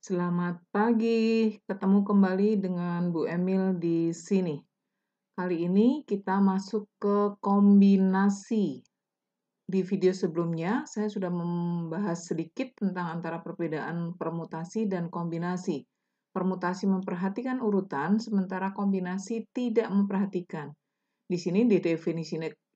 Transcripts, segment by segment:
Selamat pagi, ketemu kembali dengan Bu Emil di sini. Kali ini kita masuk ke kombinasi. Di video sebelumnya, saya sudah membahas sedikit tentang antara perbedaan permutasi dan kombinasi. Permutasi memperhatikan urutan, sementara kombinasi tidak memperhatikan. Di sini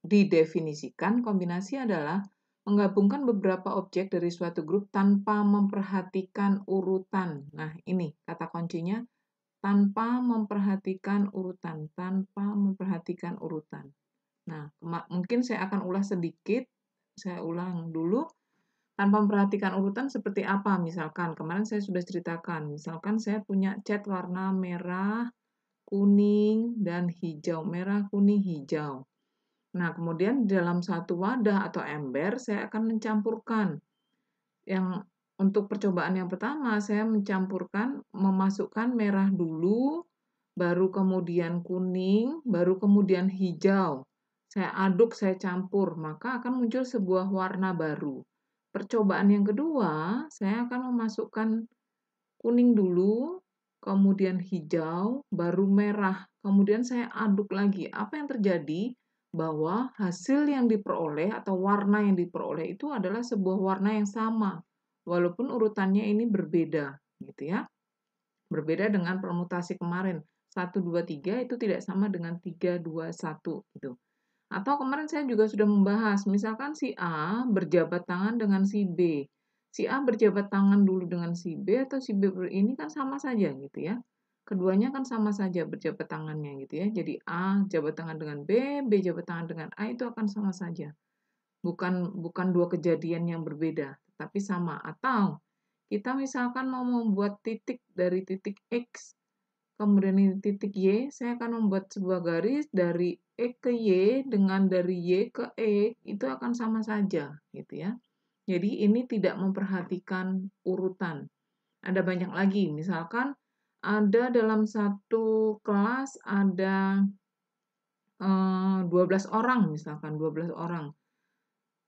didefinisikan kombinasi adalah menggabungkan beberapa objek dari suatu grup tanpa memperhatikan urutan. Nah, ini kata kuncinya, tanpa memperhatikan urutan, tanpa memperhatikan urutan. Nah, mungkin saya akan ulas sedikit. Saya ulang dulu. Tanpa memperhatikan urutan seperti apa? Misalkan, kemarin saya sudah ceritakan. Misalkan saya punya cat warna merah, kuning, dan hijau. Merah, kuning, hijau. Nah, kemudian dalam satu wadah atau ember, saya akan mencampurkan. Untuk percobaan yang pertama, saya memasukkan merah dulu, baru kemudian kuning, baru kemudian hijau. Saya aduk, saya campur, maka akan muncul sebuah warna baru. Percobaan yang kedua, saya akan memasukkan kuning dulu, kemudian hijau, baru merah. Kemudian saya aduk lagi. Apa yang terjadi? Bahwa hasil yang diperoleh atau warna yang diperoleh itu adalah sebuah warna yang sama, walaupun urutannya ini berbeda, gitu ya. Berbeda dengan permutasi kemarin. 1, 2, 3 itu tidak sama dengan 3, 2, 1 gitu. Atau kemarin saya juga sudah membahas, misalkan si A berjabat tangan dengan si B. Si A berjabat tangan dulu dengan si B atau si B ini kan sama saja gitu ya. Keduanya kan sama saja berjabat tangannya gitu ya. Jadi A jabat tangan dengan B, B jabat tangan dengan A itu akan sama saja. Bukan dua kejadian yang berbeda, tapi sama. Atau kita misalkan mau membuat titik dari titik X, kemudian ini titik Y, saya akan membuat sebuah garis dari E ke Y dengan dari Y ke E, itu akan sama saja, gitu ya. Jadi ini tidak memperhatikan urutan. Ada banyak lagi, misalkan ada dalam satu kelas ada 12 orang, misalkan 12 orang.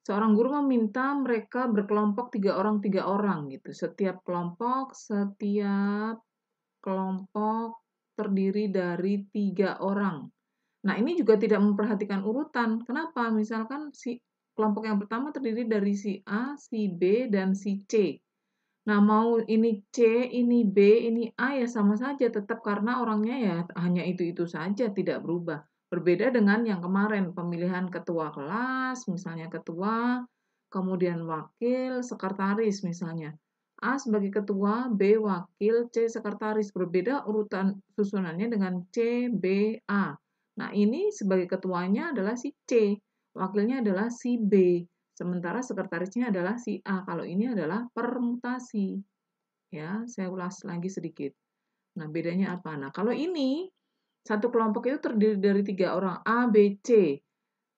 Seorang guru meminta mereka berkelompok 3 orang gitu. Setiap kelompok terdiri dari 3 orang. Nah, ini juga tidak memperhatikan urutan. Kenapa? Misalkan si kelompok yang pertama terdiri dari si A, si B, dan si C. Nah, mau ini C, ini B, ini A ya sama saja tetap karena orangnya ya hanya itu-itu saja, tidak berubah. Berbeda dengan yang kemarin, pemilihan ketua kelas, misalnya ketua, kemudian wakil, sekretaris misalnya. A sebagai ketua, B wakil, C sekretaris. Berbeda urutan susunannya dengan C, B, A. Nah, ini sebagai ketuanya adalah si C, wakilnya adalah si B. Sementara sekretarisnya adalah si A. Kalau ini adalah permutasi. Ya, saya ulas lagi sedikit. Nah, bedanya apa? Nah, kalau ini, satu kelompok itu terdiri dari 3 orang, A, B, C.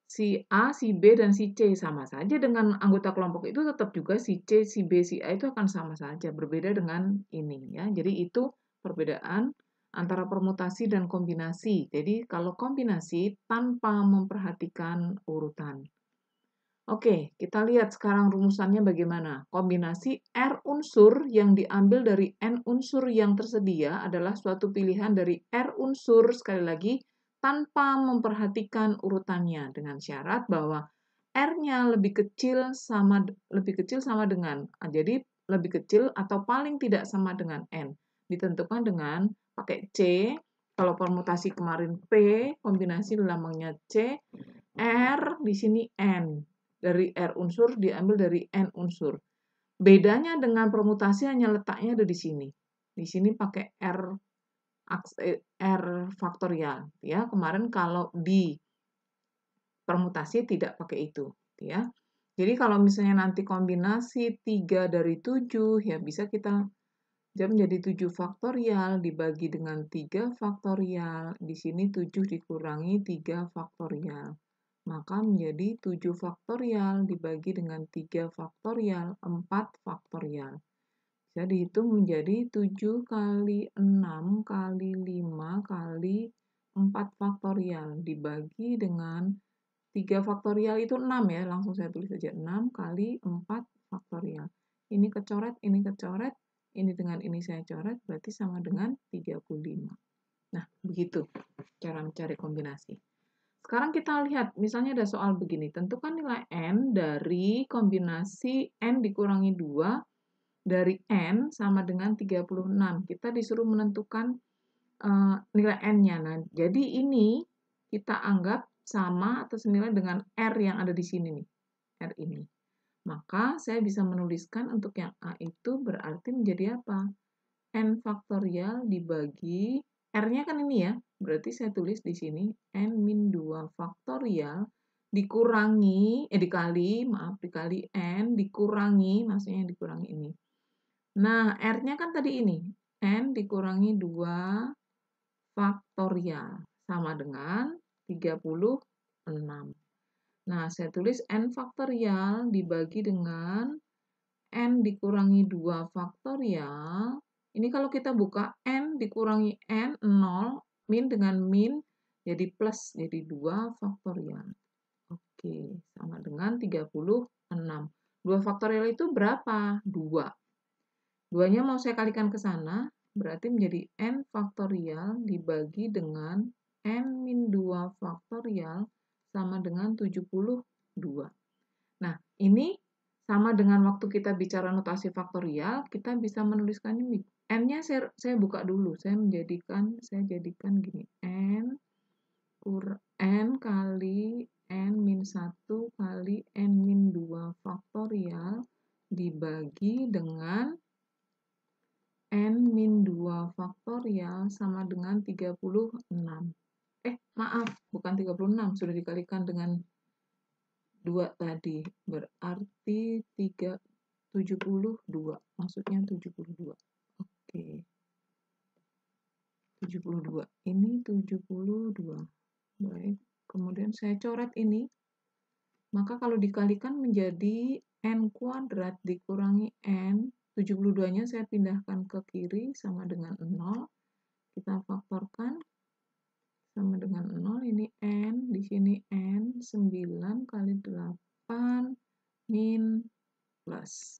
Si A, si B, dan si C. Sama saja dengan anggota kelompok itu tetap juga si C, si B, si A itu akan sama saja. Berbeda dengan ini. Ya. Jadi itu perbedaan antara permutasi dan kombinasi. Jadi kalau kombinasi tanpa memperhatikan urutan. Oke, kita lihat sekarang rumusannya bagaimana. Kombinasi R unsur yang diambil dari N unsur yang tersedia adalah suatu pilihan dari R unsur, sekali lagi, tanpa memperhatikan urutannya, dengan syarat bahwa R-nya lebih kecil sama dengan, jadi lebih kecil atau paling tidak sama dengan N. Ditentukan dengan pakai C, kalau permutasi kemarin P, kombinasi lambangnya C, R di sini N. Dari R unsur diambil dari N unsur. Bedanya dengan permutasi hanya letaknya ada di sini. Di sini pakai R faktorial. Ya, kemarin kalau di permutasi tidak pakai itu. Ya. Jadi kalau misalnya nanti kombinasi 3 dari 7, ya bisa kita menjadi 7 faktorial dibagi dengan 3 faktorial. Di sini 7 dikurangi 3 faktorial. Maka menjadi 7 faktorial dibagi dengan 3 faktorial, 4 faktorial. Bisa dihitung menjadi 7 kali 6 kali 5 kali 4 faktorial dibagi dengan 3 faktorial itu 6 ya, langsung saya tulis saja 6 kali 4 faktorial. Ini kecoret, ini dengan ini saya coret, berarti sama dengan 35. Nah, begitu cara mencari kombinasi. Sekarang kita lihat, misalnya ada soal begini, tentukan nilai N dari kombinasi N dikurangi 2 dari N sama dengan 36. Kita disuruh menentukan nilai N-nya. Nah, jadi ini kita anggap sama atau senilai dengan R yang ada di sini nih, R ini. Maka saya bisa menuliskan untuk yang A itu berarti menjadi apa? N faktorial dibagi, R-nya kan ini ya, berarti saya tulis di sini N-2 faktorial dikurangi, dikali N, dikurangi, maksudnya dikurangi ini. Nah, R-nya kan tadi ini, N dikurangi 2 faktorial, sama dengan 36. Nah, saya tulis N faktorial dibagi dengan N dikurangi 2 faktorial. Ini kalau kita buka N dikurangi N, 0, min dengan min, jadi plus, jadi 2 faktorial. Oke, sama dengan 36. 2 faktorial itu berapa? 2. 2-nya mau saya kalikan ke sana, berarti menjadi N faktorial dibagi dengan N-2 faktorial sama dengan 72. Nah, ini sama dengan waktu kita bicara notasi faktorial, kita bisa menuliskannya ini. N-nya saya buka dulu, saya jadikan gini, N kali N-1 kali N-2 faktorial dibagi dengan N-2 faktorial sama dengan 36. Maaf, bukan 36, sudah dikalikan dengan 2 tadi, berarti 72, maksudnya 72. Oke. 72, ini 72. Baik, kemudian saya coret ini. Maka kalau dikalikan menjadi N kuadrat dikurangi N, 72-nya saya pindahkan ke kiri sama dengan 0. Kita faktorkan sama dengan 0, ini N, di sini N, 9 kali 8, min plus.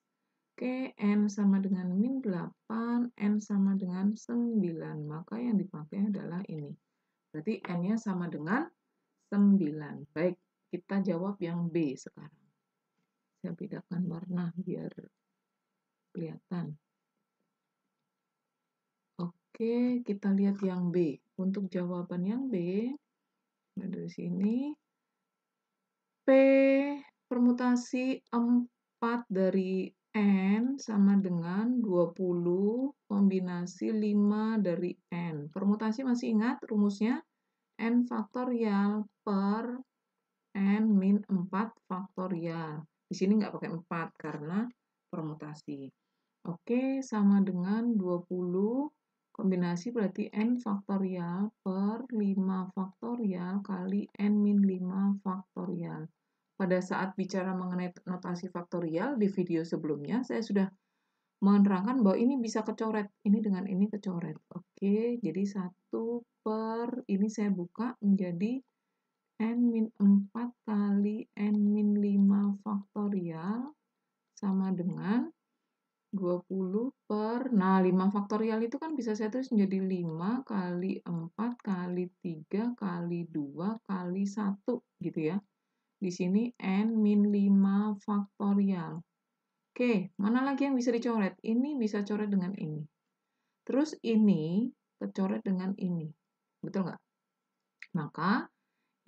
Oke, N sama dengan min 8, N sama dengan 9. Maka yang dipakai adalah ini. Berarti N-nya sama dengan 9. Baik, kita jawab yang B sekarang. Saya bedakan warna biar kelihatan. Oke, kita lihat yang B. Untuk jawaban yang B, dari sini, P permutasi 4 dari N sama dengan 20 kombinasi 5 dari N. Permutasi masih ingat rumusnya? N faktorial per N min 4 faktorial. Di sini nggak pakai 4 karena permutasi. Oke, sama dengan 20 kombinasi berarti N faktorial per 5 faktorial kali N min 5 faktorial. Pada saat bicara mengenai notasi faktorial di video sebelumnya, saya sudah menerangkan bahwa ini bisa kecoret. Ini dengan ini kecoret. Oke, jadi 1 per, ini saya buka menjadi N-4 kali N-5 faktorial sama dengan 20 per, nah 5 faktorial itu kan bisa saya tulis menjadi 5 kali 4 kali 3 kali 2 kali 1 gitu ya. Di sini N-5 faktorial. Oke, mana lagi yang bisa dicoret? Ini bisa coret dengan ini. Terus ini kecoret dengan ini. Betul nggak? Maka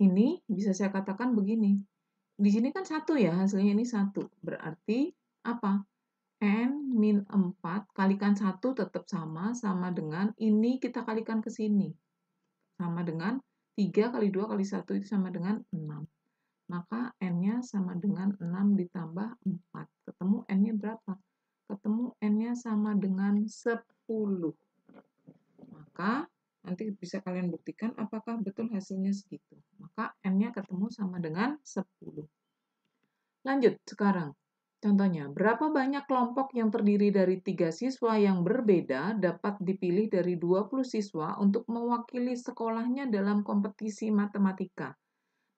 ini bisa saya katakan begini. Di sini kan 1 ya, hasilnya ini 1. Berarti apa? N-4 kalikan 1 tetap sama dengan ini kita kalikan ke sini. Sama dengan 3 kali 2 kali 1 itu sama dengan 6. Maka N-nya sama dengan 6 ditambah 4. Ketemu N-nya berapa? Ketemu N-nya sama dengan 10. Maka nanti bisa kalian buktikan apakah betul hasilnya segitu. Maka N-nya ketemu sama dengan 10. Lanjut sekarang. Contohnya, berapa banyak kelompok yang terdiri dari 3 siswa yang berbeda dapat dipilih dari 20 siswa untuk mewakili sekolahnya dalam kompetisi matematika?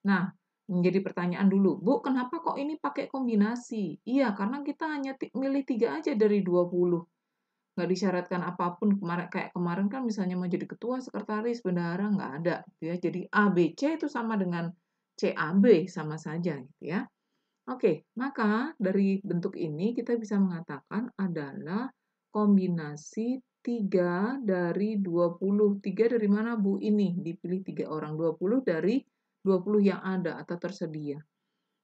Nah, menjadi pertanyaan dulu, Bu, kenapa kok ini pakai kombinasi? Iya, karena kita hanya milih 3 aja dari 20. nggak disyaratkan apapun. Kayak kemarin kan misalnya mau jadi ketua, sekretaris, bendahara, nggak ada gitu ya. Jadi A, B, C itu sama dengan CAB, sama saja gitu ya. Oke, maka dari bentuk ini kita bisa mengatakan adalah kombinasi 3 dari 20. 3 dari mana, Bu? Ini, dipilih 3 orang. 20 dari 20 yang ada atau tersedia.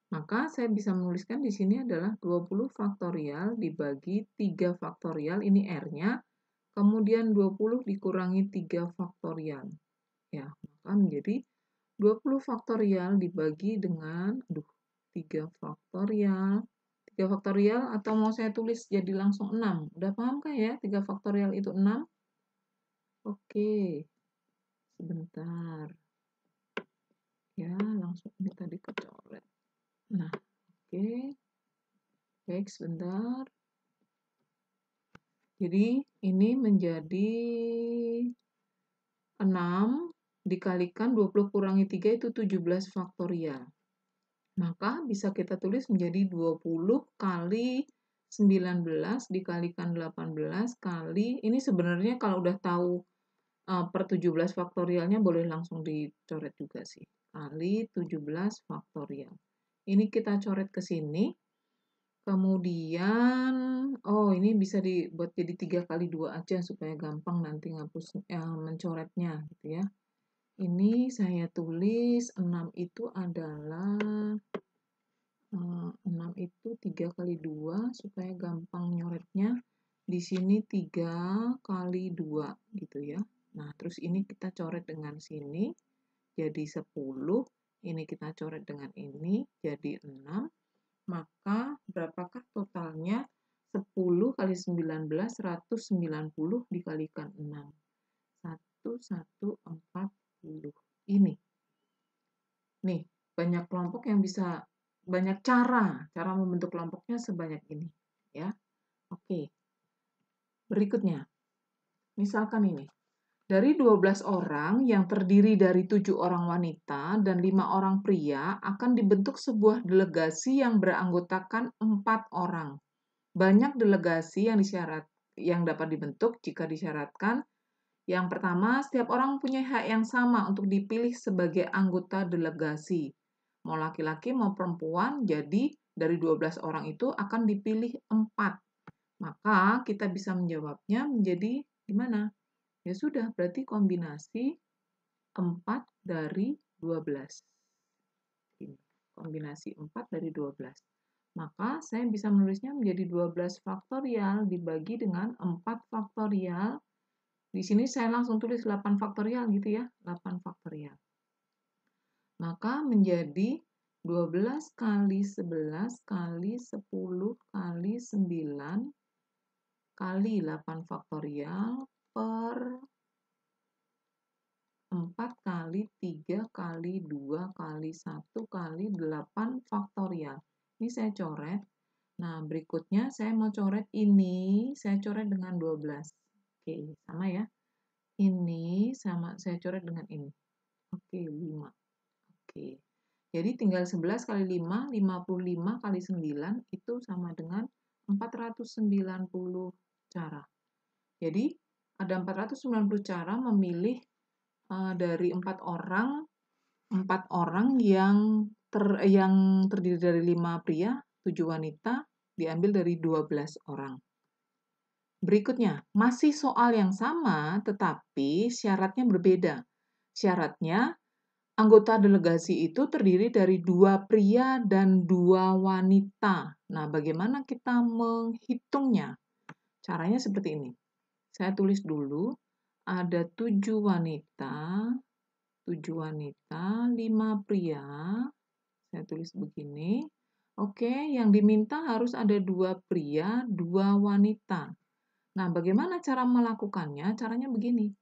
Maka saya bisa menuliskan di sini adalah 20 faktorial dibagi 3 faktorial, ini R-nya, kemudian 20 dikurangi 3 faktorial. Ya, maka menjadi 20 faktorial dibagi dengan 3 faktorial. 3 faktorial atau mau saya tulis jadi langsung 6. Udah paham kan ya? 3 faktorial itu 6. Oke. Sebentar. Ya, langsung ini tadi kecoret. Nah, oke. Baik, sebentar. Jadi, ini menjadi 6 dikalikan 20 kurangi 3 itu 17 faktorial. Maka bisa kita tulis menjadi 20 kali 19 dikalikan 18 kali, ini sebenarnya kalau udah tahu per 17 faktorialnya boleh langsung dicoret juga sih. Kali 17 faktorial. Ini kita coret ke sini. Kemudian, oh ini bisa dibuat jadi 3 kali 2 aja supaya gampang nanti mencoretnya gitu ya. Ini saya tulis 6 itu adalah 6 itu 3 kali 2 supaya gampang nyoretnya. Di sini 3 kali 2 gitu ya. Nah, terus ini kita coret dengan sini jadi 10. Ini kita coret dengan ini jadi 6. Maka berapakah totalnya? 10 kali 19, 190 dikalikan 6. 1140. Ini. Nih, banyak kelompok yang bisa, banyak cara membentuk kelompoknya sebanyak ini. Ya, oke. Berikutnya, misalkan ini. Dari 12 orang yang terdiri dari 7 orang wanita dan 5 orang pria akan dibentuk sebuah delegasi yang beranggotakan 4 orang. Banyak delegasi yang dapat dibentuk jika disyaratkan. Yang pertama, setiap orang punya hak yang sama untuk dipilih sebagai anggota delegasi. Mau laki-laki mau perempuan, jadi dari 12 orang itu akan dipilih 4. Maka kita bisa menjawabnya menjadi gimana? Ya sudah, berarti kombinasi 4 dari 12. Ini, kombinasi 4 dari 12. Maka saya bisa menulisnya menjadi 12 faktorial dibagi dengan 4 faktorial. Di sini saya langsung tulis 8 faktorial gitu ya, 8 faktorial. Maka menjadi 12 kali 11 kali 10 kali 9 kali 8 faktorial per 4 kali 3 kali 2 kali 1 kali 8 faktorial. Ini saya coret. Nah, berikutnya saya mau coret ini, saya coret dengan 12. Oke, sama ya. Ini sama, saya coret dengan ini. Oke, 5. Oke. Jadi tinggal 11 kali 5, 55 kali 9, itu sama dengan 490 cara. Jadi, ada 490 cara memilih dari 4 orang yang terdiri dari 5 pria, 7 wanita, diambil dari 12 orang. Berikutnya, masih soal yang sama, tetapi syaratnya berbeda. Syaratnya, anggota delegasi itu terdiri dari 2 pria dan 2 wanita. Nah, bagaimana kita menghitungnya? Caranya seperti ini. Saya tulis dulu, ada 7 wanita, 5 pria. Saya tulis begini. Oke, yang diminta harus ada 2 pria, 2 wanita. Nah, bagaimana cara melakukannya? Caranya begini.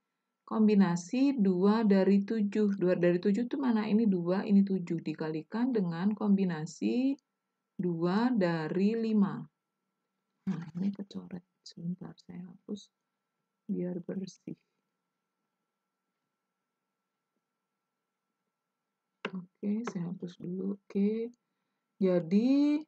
Kombinasi 2 dari 7. 2 dari 7 itu mana? Ini 2, ini 7. Dikalikan dengan kombinasi 2 dari 5. Nah, ini kecoret. Sebentar, saya hapus biar bersih. Oke, saya hapus dulu. Oke. Jadi,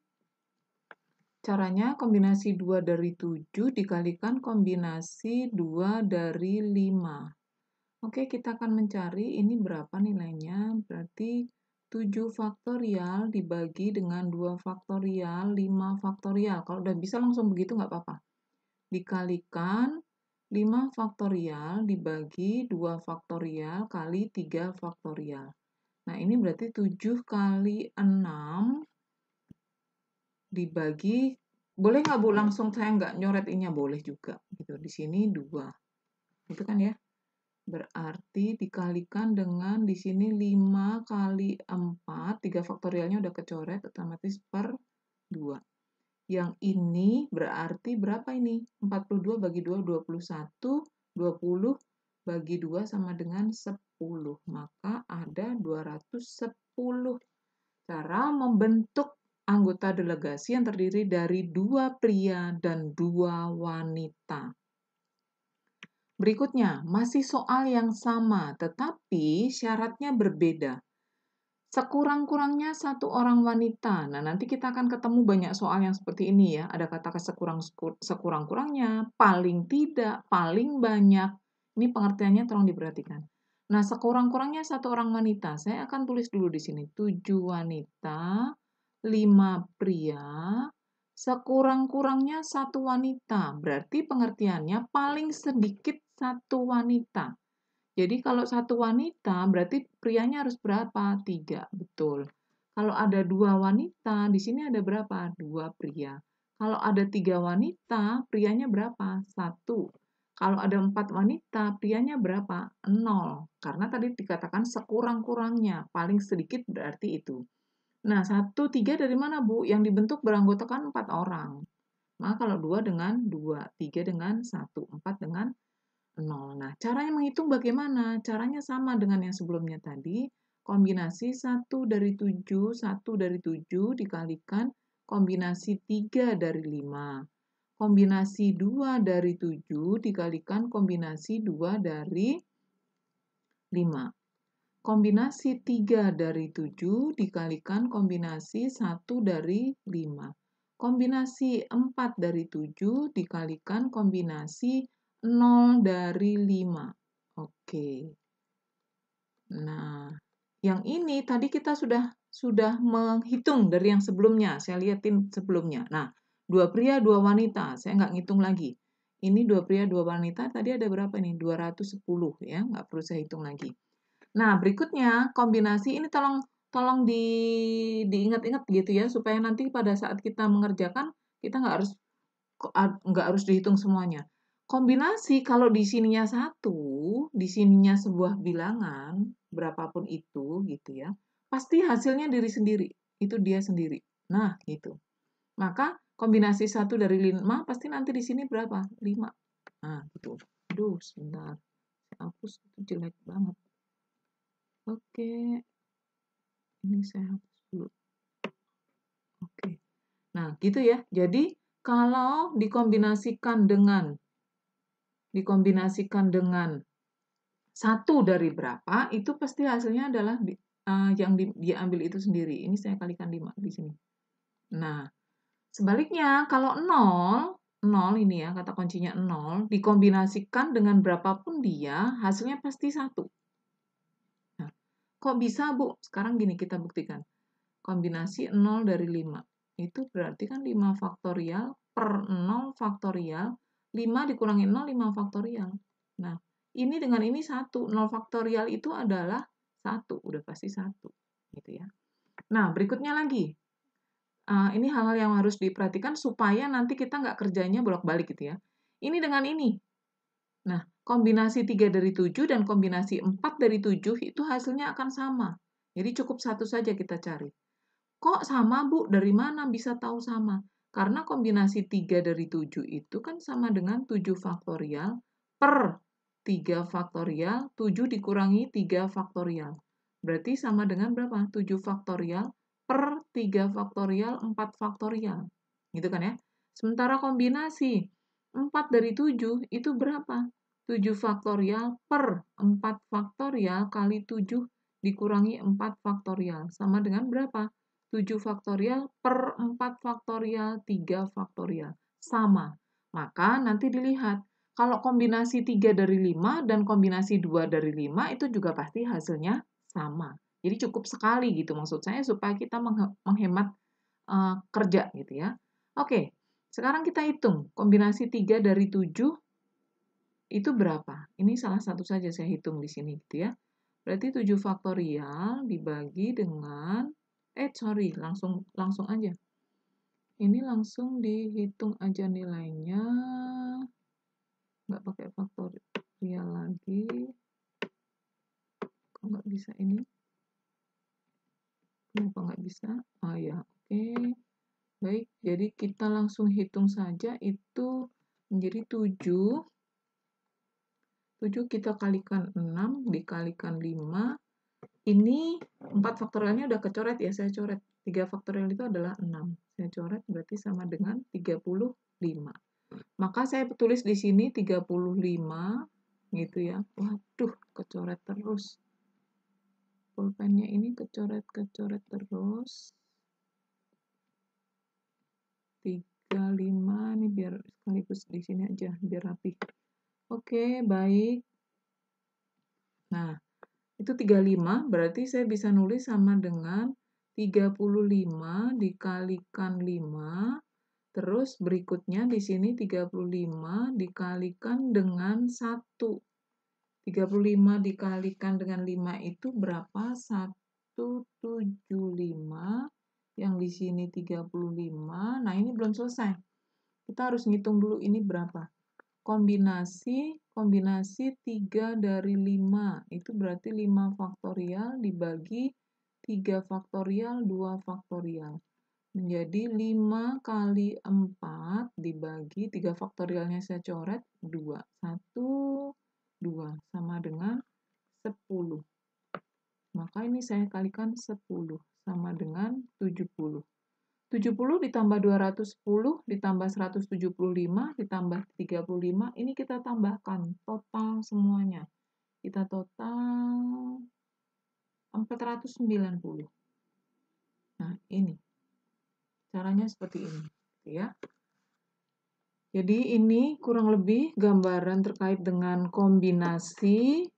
Caranya kombinasi 2 dari 7 dikalikan kombinasi 2 dari 5. Oke, kita akan mencari ini berapa nilainya. Berarti 7 faktorial dibagi dengan 2 faktorial, 5 faktorial. Kalau udah bisa langsung begitu nggak apa-apa. Dikalikan 5 faktorial dibagi 2 faktorial kali 3 faktorial. Nah, ini berarti 7 kali 6 dibagi, boleh nggak Bu langsung saya nggak nyoret ini, boleh juga gitu. Di sini 2 itu kan ya, berarti dikalikan dengan di sini 5 kali 4, 3 faktorialnya udah kecoret, otomatis per 2. Yang ini berarti berapa ini? 42 bagi 2, 21, 20 bagi 2 sama dengan 10, maka ada 210. Cara membentuk anggota delegasi yang terdiri dari 2 pria dan 2 wanita. Berikutnya, masih soal yang sama, tetapi syaratnya berbeda. Sekurang-kurangnya 1 orang wanita. Nah, nanti kita akan ketemu banyak soal yang seperti ini ya. Ada kata sekurang-kurangnya, paling tidak, paling banyak. Ini pengertiannya tolong diperhatikan. Nah, sekurang-kurangnya 1 orang wanita. Saya akan tulis dulu di sini. 7 wanita, 5 pria, sekurang-kurangnya 1 wanita. Berarti pengertiannya paling sedikit 1 wanita. Jadi kalau 1 wanita, berarti prianya harus berapa? 3, betul. Kalau ada 2 wanita, di sini ada berapa? 2 pria. Kalau ada 3 wanita, prianya berapa? 1. Kalau ada 4 wanita, prianya berapa? 0. Karena tadi dikatakan sekurang-kurangnya, paling sedikit berarti itu. Nah, 1, 3 dari mana, Bu? Yang dibentuk beranggotakan 4 orang. Maka kalau 2 dengan 2, 3 dengan 1, 4 dengan 0. Nah, caranya menghitung bagaimana? Caranya sama dengan yang sebelumnya tadi. Kombinasi 1 dari 7, 1 dari 7 dikalikan kombinasi 3 dari 5. Kombinasi 2 dari 7 dikalikan kombinasi 2 dari 5. Kombinasi 3 dari 7 dikalikan kombinasi 1 dari 5. Kombinasi 4 dari 7 dikalikan kombinasi 0 dari 5. Oke. Nah, yang ini tadi kita sudah menghitung dari yang sebelumnya. Saya lihatin sebelumnya. Nah, 2 pria, 2 wanita. Saya nggak ngitung lagi. Ini 2 pria, 2 wanita. Tadi ada berapa nih? 210 ya. Nggak perlu saya hitung lagi. Nah, berikutnya kombinasi ini tolong diingat-ingat gitu ya, supaya nanti pada saat kita mengerjakan, kita nggak harus dihitung semuanya. Kombinasi kalau di sininya 1, di sininya sebuah bilangan, berapapun itu gitu ya, pasti hasilnya diri sendiri, itu dia sendiri. Nah, gitu. Maka kombinasi 1 dari 5 pasti nanti di sini berapa? 5. Nah, gitu. Aduh, sebentar. Saya hapus, itu jelek banget. Oke, ini saya hapus dulu. Oke. Nah, gitu ya. Jadi, kalau dikombinasikan dengan 1 dari berapa, itu pasti hasilnya adalah yang diambil itu sendiri. Ini saya kalikan 5 di sini. Nah, sebaliknya kalau 0 ini ya, kata kuncinya 0, dikombinasikan dengan berapapun dia, hasilnya pasti 1. Nah, kok bisa, Bu? Sekarang gini kita buktikan. Kombinasi 0 dari 5. Itu berarti kan 5 faktorial per 0 faktorial. 5 dikurangi 0, 5 faktorial. Nah, ini dengan ini 1. 0 faktorial itu adalah 1. Udah pasti 1. Gitu ya. Nah, berikutnya lagi. Ini hal-hal yang harus diperhatikan supaya nanti kita nggak kerjanya bolak-balik gitu ya. Ini dengan ini. Nah, kombinasi 3 dari 7 dan kombinasi 4 dari 7 itu hasilnya akan sama. Jadi cukup 1 saja kita cari. Kok sama, Bu? Dari mana bisa tahu sama? Karena kombinasi 3 dari 7 itu kan sama dengan 7 faktorial per 3 faktorial, 7 dikurangi 3 faktorial. Berarti sama dengan berapa? 7 faktorial per 3 faktorial, 4 faktorial. Gitu kan ya? Sementara kombinasi 4 dari 7 itu berapa? 7 faktorial per 4 faktorial kali 7 dikurangi 4 faktorial. Sama dengan berapa? 7 faktorial per 4 faktorial, 3 faktorial. Sama. Maka nanti dilihat, kalau kombinasi 3 dari 5 dan kombinasi 2 dari 5 itu juga pasti hasilnya sama. Jadi cukup sekali gitu maksud saya supaya kita menghemat kerja gitu ya. Oke, sekarang kita hitung kombinasi 3 dari 7 itu berapa? Ini salah satu saja saya hitung di sini gitu ya. Berarti 7 faktorial dibagi dengan sorry, langsung aja. Ini langsung dihitung aja nilainya. Nggak pakai faktorial lagi. Kok nggak bisa ini? Kenapa nggak bisa? Ah ya, oke. Baik, jadi kita langsung hitung saja itu menjadi 7. 7 kita kalikan 6 dikalikan 5. Ini 4 faktorialnya udah kecoret ya, saya coret. 3 faktorial itu adalah 6. Saya coret berarti sama dengan 35. Maka saya tulis di sini 35 gitu ya. Waduh, kecoret terus. Pulpennya ini kecoret-kecoret terus. 35 ini biar sekaligus di sini aja biar rapi. Oke, baik. Nah, itu 35 berarti saya bisa nulis sama dengan 35 dikalikan 5. Terus berikutnya di sini 35 dikalikan dengan 1. 35 dikalikan dengan 5 itu berapa? 175. Yang di sini 35. Nah, ini belum selesai. Kita harus ngitung dulu ini berapa. Kombinasi 3 dari 5. Itu berarti 5 faktorial dibagi 3 faktorial, 2 faktorial. Menjadi 5 kali 4 dibagi 3 faktorialnya saya coret 2. 1, 2 sama dengan 10. Maka ini saya kalikan 10 sama dengan 70. 70 ditambah 210 ditambah 175 ditambah 35, ini kita tambahkan total semuanya. Kita total 490. Nah, ini. Caranya seperti ini, ya. Jadi ini kurang lebih gambaran terkait dengan kombinasi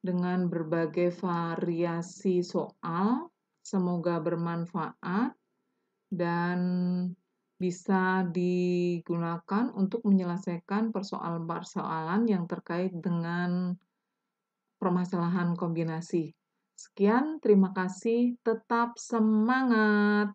dengan berbagai variasi soal. Semoga bermanfaat dan bisa digunakan untuk menyelesaikan persoalan-persoalan yang terkait dengan permasalahan kombinasi. Sekian, terima kasih, tetap semangat!